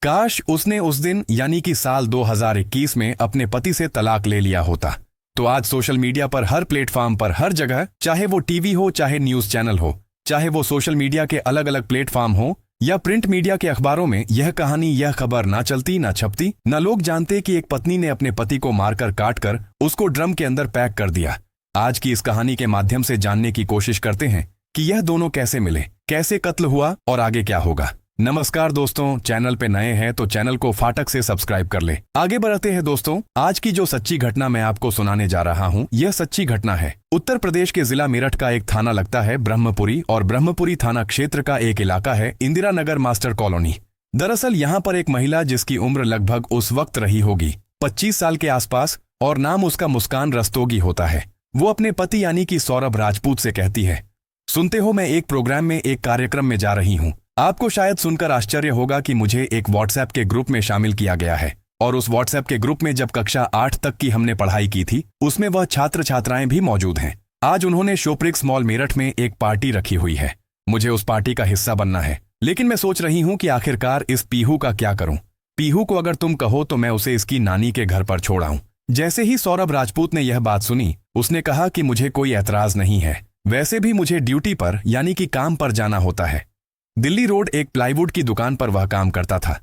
काश उसने उस दिन यानी कि साल 2021 में अपने पति से तलाक ले लिया होता तो आज सोशल मीडिया पर हर प्लेटफॉर्म पर हर जगह, चाहे वो टीवी हो चाहे न्यूज चैनल हो, चाहे वो सोशल मीडिया के अलग अलग प्लेटफॉर्म हो या प्रिंट मीडिया के अखबारों में यह कहानी यह खबर ना चलती ना छपती, न लोग जानते कि एक पत्नी ने अपने पति को मारकर काटकर उसको ड्रम के अंदर पैक कर दिया। आज की इस कहानी के माध्यम से जानने की कोशिश करते हैं कि यह दोनों कैसे मिले, कैसे कत्ल हुआ और आगे क्या होगा। नमस्कार दोस्तों, चैनल पे नए हैं तो चैनल को फाटक से सब्सक्राइब कर ले। आगे बढ़ते हैं दोस्तों। आज की जो सच्ची घटना मैं आपको सुनाने जा रहा हूँ, यह सच्ची घटना है। उत्तर प्रदेश के जिला मेरठ का एक थाना लगता है ब्रह्मपुरी और ब्रह्मपुरी थाना क्षेत्र का एक इलाका है इंदिरा नगर मास्टर कॉलोनी। दरअसल यहाँ पर एक महिला जिसकी उम्र लगभग उस वक्त रही होगी 25 साल के आसपास और नाम उसका मुस्कान रस्तोगी होता है। वो अपने पति यानी कि सौरभ राजपूत से कहती है, सुनते हो मैं एक प्रोग्राम में एक कार्यक्रम में जा रही हूँ। आपको शायद सुनकर आश्चर्य होगा कि मुझे एक व्हाट्सएप के ग्रुप में शामिल किया गया है और उस व्हाट्सएप के ग्रुप में जब कक्षा 8 तक की हमने पढ़ाई की थी उसमें वह छात्र छात्राएं भी मौजूद हैं। आज उन्होंने शोप्रिक्स मॉल मेरठ में एक पार्टी रखी हुई है। मुझे उस पार्टी का हिस्सा बनना है, लेकिन मैं सोच रही हूँ कि आखिरकार इस पीहू का क्या करूँ। पीहू को अगर तुम कहो तो मैं उसे इसकी नानी के घर पर छोड़ आऊं। जैसे ही सौरभ राजपूत ने यह बात सुनी उसने कहा कि मुझे कोई ऐतराज नहीं है, वैसे भी मुझे ड्यूटी पर यानी कि काम पर जाना होता है। दिल्ली रोड एक प्लाईवुड की दुकान पर वह काम करता था।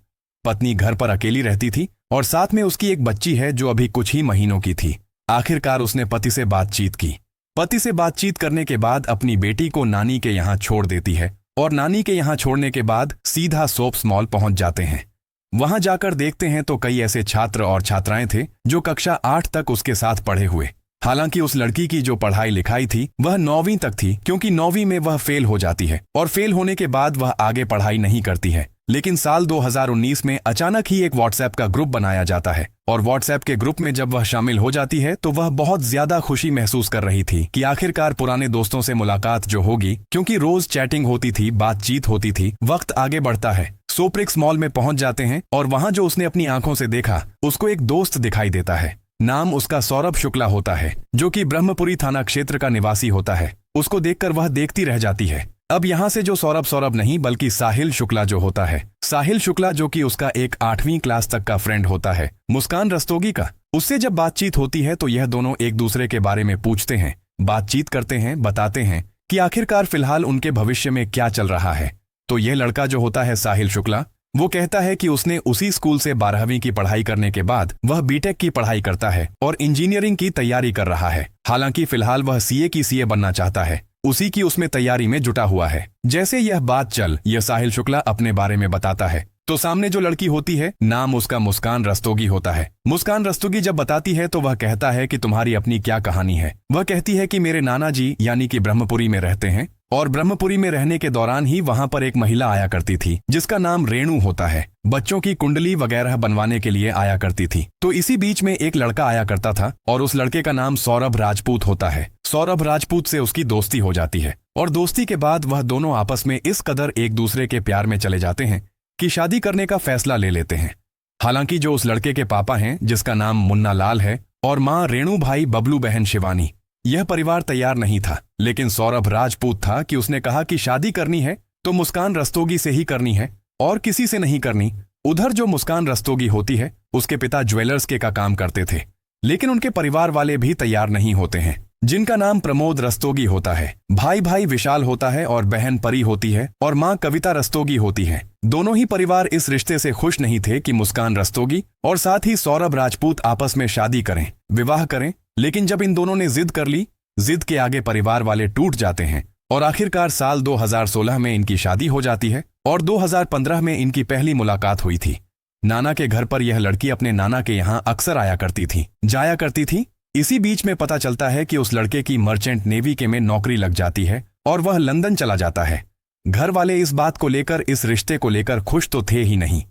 पत्नी घर पर अकेली रहती थी और साथ में उसकी एक बच्ची है जो अभी कुछ ही महीनों की थी। आखिरकार उसने पति से बातचीत की। पति से बातचीत करने के बाद अपनी बेटी को नानी के यहाँ छोड़ देती है और नानी के यहाँ छोड़ने के बाद सीधा सोप्स मॉल पहुंच जाते हैं। वहां जाकर देखते हैं तो कई ऐसे छात्र और छात्राएं थे जो कक्षा 8 तक उसके साथ पढ़े हुए। हालांकि उस लड़की की जो पढ़ाई लिखाई थी वह 9वीं तक थी, क्योंकि 9वीं में वह फेल हो जाती है और फेल होने के बाद वह आगे पढ़ाई नहीं करती है। लेकिन साल 2019 में अचानक ही एक व्हाट्सएप का ग्रुप बनाया जाता है और व्हाट्सएप के ग्रुप में जब वह शामिल हो जाती है तो वह बहुत ज्यादा खुशी महसूस कर रही थी कि आखिरकार पुराने दोस्तों से मुलाकात जो होगी, क्योंकि रोज चैटिंग होती थी, बातचीत होती थी। वक्त आगे बढ़ता है, शोप्रिक्स मॉल में पहुंच जाते हैं और वहां जो उसने अपनी आंखों से देखा उसको एक दोस्त दिखाई देता है। नाम उसका सौरभ शुक्ला होता है जो कि ब्रह्मपुरी थाना क्षेत्र का निवासी होता है। उसको देखकर वह देखती रह जाती है। अब यहाँ से जो सौरभ नहीं बल्कि साहिल शुक्ला जो होता है, साहिल शुक्ला जो कि उसका एक 8वीं क्लास तक का फ्रेंड होता है मुस्कान रस्तोगी का, उससे जब बातचीत होती है तो यह दोनों एक दूसरे के बारे में पूछते हैं, बातचीत करते हैं, बताते हैं कि आखिरकार फिलहाल उनके भविष्य में क्या चल रहा है। तो यह लड़का जो होता है साहिल शुक्ला, वो कहता है कि उसने उसी स्कूल से 12वीं की पढ़ाई करने के बाद वह बीटेक की पढ़ाई करता है और इंजीनियरिंग की तैयारी कर रहा है। हालांकि फिलहाल वह सीए बनना चाहता है, उसी की उसमें तैयारी में जुटा हुआ है। जैसे यह बात यह साहिल शुक्ला अपने बारे में बताता है तो सामने जो लड़की होती है नाम उसका मुस्कान रस्तोगी होता है। मुस्कान रस्तोगी जब बताती है तो वह कहता है कि तुम्हारी अपनी क्या कहानी है। वह कहती है कि मेरे नाना जी यानी कि ब्रह्मपुरी में रहते हैं और ब्रह्मपुरी में रहने के दौरान ही वहां पर एक महिला आया करती थी जिसका नाम रेणु होता है। बच्चों की कुंडली वगैरह बनवाने के लिए आया करती थी। तो इसी बीच में एक लड़का आया करता था और उस लड़के का नाम सौरभ राजपूत होता है। सौरभ राजपूत से उसकी दोस्ती हो जाती है और दोस्ती के बाद वह दोनों आपस में इस कदर एक दूसरे के प्यार में चले जाते हैं कि शादी करने का फैसला ले लेते हैं। हालांकि जो उस लड़के के पापा हैं जिसका नाम मुन्ना लाल है और माँ रेणु भाई बबलू बहन शिवानी, यह परिवार तैयार नहीं था। लेकिन सौरभ राजपूत था कि उसने कहा कि शादी करनी है तो मुस्कान रस्तोगी से ही करनी है और किसी से नहीं करनी। उधर जो मुस्कान रस्तोगी होती है उसके पिता ज्वेलर्स के का काम करते थे, लेकिन उनके परिवार वाले भी तैयार नहीं होते हैं, जिनका नाम प्रमोद रस्तोगी होता है। भाई विशाल होता है और बहन परी होती है और माँ कविता रस्तोगी होती है। दोनों ही परिवार इस रिश्ते से खुश नहीं थे कि मुस्कान रस्तोगी और साथ ही सौरभ राजपूत आपस में शादी करें, विवाह करें। लेकिन जब इन दोनों ने जिद कर ली, जिद के आगे परिवार वाले टूट जाते हैं और आखिरकार साल 2016 में इनकी शादी हो जाती है और 2015 में इनकी पहली मुलाकात हुई थी। नाना के घर पर यह लड़की अपने नाना के यहाँ अक्सर आया करती थी, जाया करती थी। इसी बीच में पता चलता है कि उस लड़के की मर्चेंट नेवी के में नौकरी लग जाती है और वह लंदन चला जाता है। घर वाले इस बात को लेकर, इस रिश्ते को लेकर खुश तो थे ही नहीं।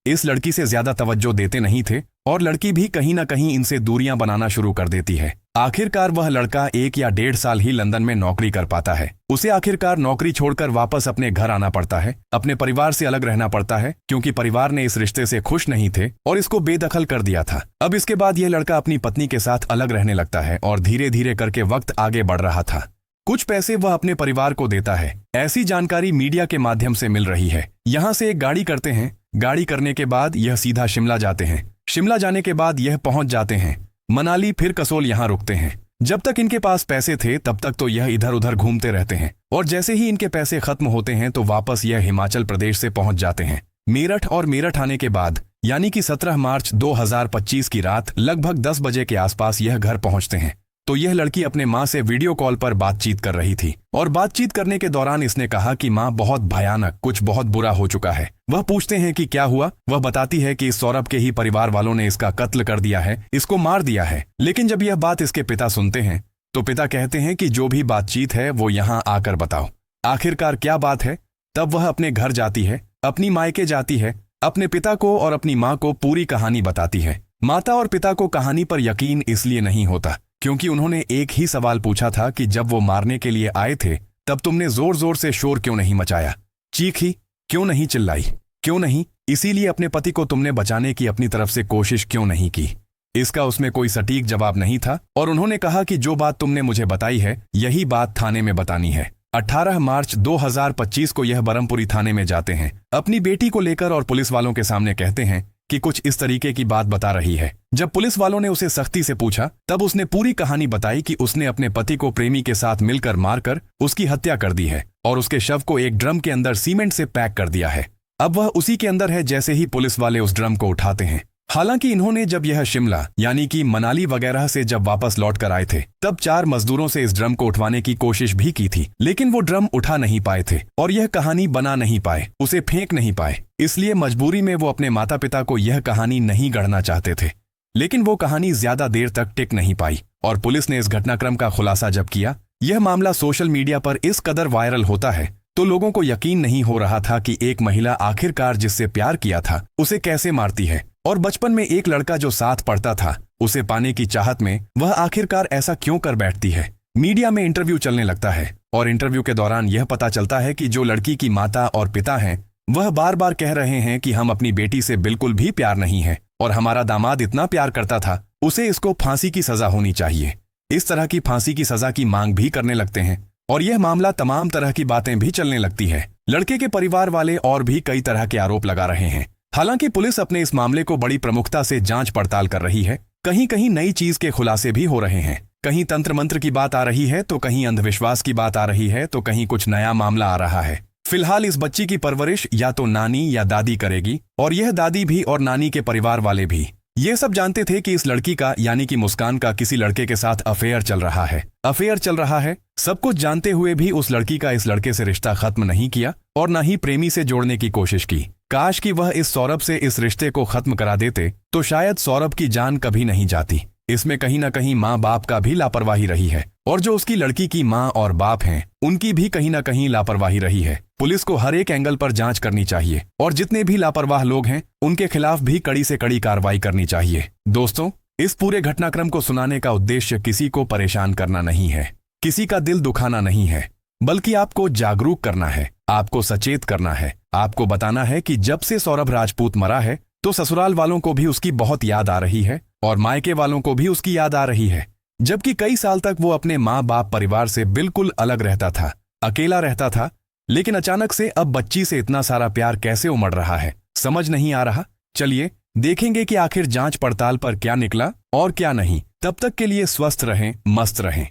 इस लड़की से ज्यादा तवज्जो देते नहीं थे और लड़की भी कहीं ना कहीं इनसे दूरियां बनाना शुरू कर देती है। आखिरकार वह लड़का 1 या 1.5 साल ही लंदन में नौकरी कर पाता है। उसे आखिरकार नौकरी छोड़कर वापस अपने घर आना पड़ता है, अपने परिवार से अलग रहना पड़ता है, क्योंकि परिवार ने इस रिश्ते से खुश नहीं थे और इसको बेदखल कर दिया था। अब इसके बाद यह लड़का अपनी पत्नी के साथ अलग रहने लगता है और धीरे धीरे करके वक्त आगे बढ़ रहा था। कुछ पैसे वह अपने परिवार को देता है, ऐसी जानकारी मीडिया के माध्यम से मिल रही है। यहाँ से एक गाड़ी करते हैं गाड़ी करने के बाद यह सीधा शिमला जाते हैं। शिमला जाने के बाद यह पहुंच जाते हैं मनाली, फिर कसोल यहाँ रुकते हैं। जब तक इनके पास पैसे थे तब तक तो यह इधर उधर घूमते रहते हैं और जैसे ही इनके पैसे खत्म होते हैं तो वापस यह हिमाचल प्रदेश से पहुंच जाते हैं मेरठ। और मेरठ आने के बाद यानी कि 17 मार्च 2025 की रात लगभग 10 बजे के आसपास यह घर पहुंचते हैं। तो यह लड़की अपने माँ से वीडियो कॉल पर बातचीत कर रही थी और बातचीत करने के दौरान इसने कहा कि माँ बहुत भयानक, कुछ बहुत बुरा हो चुका है। वह पूछते हैं कि क्या हुआ। वह बताती है कि सौरभ के ही परिवार वालों ने इसका कत्ल कर दिया है, इसको मार दिया है। लेकिन जब यह बात इसके पिता सुनते हैं तो पिता कहते हैं कि जो भी बातचीत है वो यहाँ आकर बताओ, आखिरकार क्या बात है। तब वह अपने घर जाती है, अपनी मायके जाती है, अपने पिता को और अपनी माँ को पूरी कहानी बताती है। माता और पिता को कहानी पर यकीन इसलिए नहीं होता क्योंकि उन्होंने एक ही सवाल पूछा था कि जब वो मारने के लिए आए थे तब तुमने जोर जोर से शोर क्यों नहीं मचाया, चीखी क्यों नहीं, चिल्लाई क्यों नहीं, इसीलिए अपने पति को तुमने बचाने की अपनी तरफ से कोशिश क्यों नहीं की। इसका उसमें कोई सटीक जवाब नहीं था और उन्होंने कहा कि जो बात तुमने मुझे बताई है यही बात थाने में बतानी है। 18 मार्च 2025 को यह बरमपुरी थाने में जाते हैं, अपनी बेटी को लेकर और पुलिस वालों के सामने कहते हैं कि कुछ इस तरीके की बात बता रही है। जब पुलिस वालों ने उसे सख्ती से पूछा तब उसने पूरी कहानी बताई कि उसने अपने पति को प्रेमी के साथ मिलकर मारकर उसकी हत्या कर दी है और उसके शव को एक ड्रम के अंदर सीमेंट से पैक कर दिया है। अब वह उसी के अंदर है जैसे ही पुलिस वाले उस ड्रम को उठाते हैं। हालांकि इन्होंने जब यह शिमला यानी कि मनाली वगैरह से जब वापस लौट कर आए थे तब 4 मजदूरों से इस ड्रम को उठवाने की कोशिश भी की थी, लेकिन वो ड्रम उठा नहीं पाए थे और यह कहानी बना नहीं पाए, उसे फेंक नहीं पाए। इसलिए मजबूरी में वो अपने माता पिता को यह कहानी नहीं गढ़ना चाहते थे। लेकिन वो कहानी ज्यादा देर तक टिक नहीं पाई और पुलिस ने इस घटनाक्रम का खुलासा जब किया, यह मामला सोशल मीडिया पर इस कदर वायरल होता है तो लोगों को यकीन नहीं हो रहा था कि एक महिला आखिरकार जिससे प्यार किया था उसे कैसे मारती है और बचपन में एक लड़का जो साथ पढ़ता था उसे पाने की चाहत में वह आखिरकार ऐसा क्यों कर बैठती है। मीडिया में इंटरव्यू चलने लगता है और इंटरव्यू के दौरान यह पता चलता है कि जो लड़की की माता और पिता हैं वह बार बार कह रहे हैं कि हम अपनी बेटी से बिल्कुल भी प्यार नहीं है और हमारा दामाद इतना प्यार करता था, उसे इसको फांसी की सजा होनी चाहिए। इस तरह की फांसी की सजा की मांग भी करने लगते हैं और यह मामला तमाम तरह की बातें भी चलने लगती है। लड़के के परिवार वाले और भी कई तरह के आरोप लगा रहे हैं। हालांकि पुलिस अपने इस मामले को बड़ी प्रमुखता से जांच पड़ताल कर रही है। कहीं कहीं नई चीज के खुलासे भी हो रहे हैं, कहीं तंत्र मंत्र की बात आ रही है तो कहीं अंधविश्वास की बात आ रही है तो कहीं कुछ नया मामला आ रहा है। फिलहाल इस बच्ची की परवरिश या तो नानी या दादी करेगी और यह दादी भी और नानी के परिवार वाले भी ये सब जानते थे कि इस लड़की का यानी कि मुस्कान का किसी लड़के के साथ अफेयर चल रहा है। सब कुछ जानते हुए भी उस लड़की का इस लड़के से रिश्ता खत्म नहीं किया और न ही प्रेमी से जोड़ने की कोशिश की। काश कि वह इस सौरभ से इस रिश्ते को खत्म करा देते तो शायद सौरभ की जान कभी नहीं जाती। इसमें कहीं ना कहीं माँ बाप का भी लापरवाही रही है और जो उसकी लड़की की माँ और बाप हैं उनकी भी कहीं ना कहीं लापरवाही रही है। पुलिस को हर एक एंगल पर जांच करनी चाहिए और जितने भी लापरवाह लोग हैं उनके खिलाफ भी कड़ी से कड़ी कार्रवाई करनी चाहिए। दोस्तों, इस पूरे घटनाक्रम को सुनाने का उद्देश्य किसी को परेशान करना नहीं है, किसी का दिल दुखाना नहीं है, बल्कि आपको जागरूक करना है, आपको सचेत करना है। आपको बताना है कि जब से सौरभ राजपूत मरा है तो ससुराल वालों को भी उसकी बहुत याद आ रही है और मायके वालों को भी उसकी याद आ रही है। जबकि कई साल तक वो अपने माँ बाप परिवार से बिल्कुल अलग रहता था, अकेला रहता था, लेकिन अचानक से अब बच्ची से इतना सारा प्यार कैसे उमड़ रहा है, समझ नहीं आ रहा। चलिए देखेंगे कि आखिर जांच पड़ताल पर क्या निकला और क्या नहीं। तब तक के लिए स्वस्थ रहें, मस्त रहें।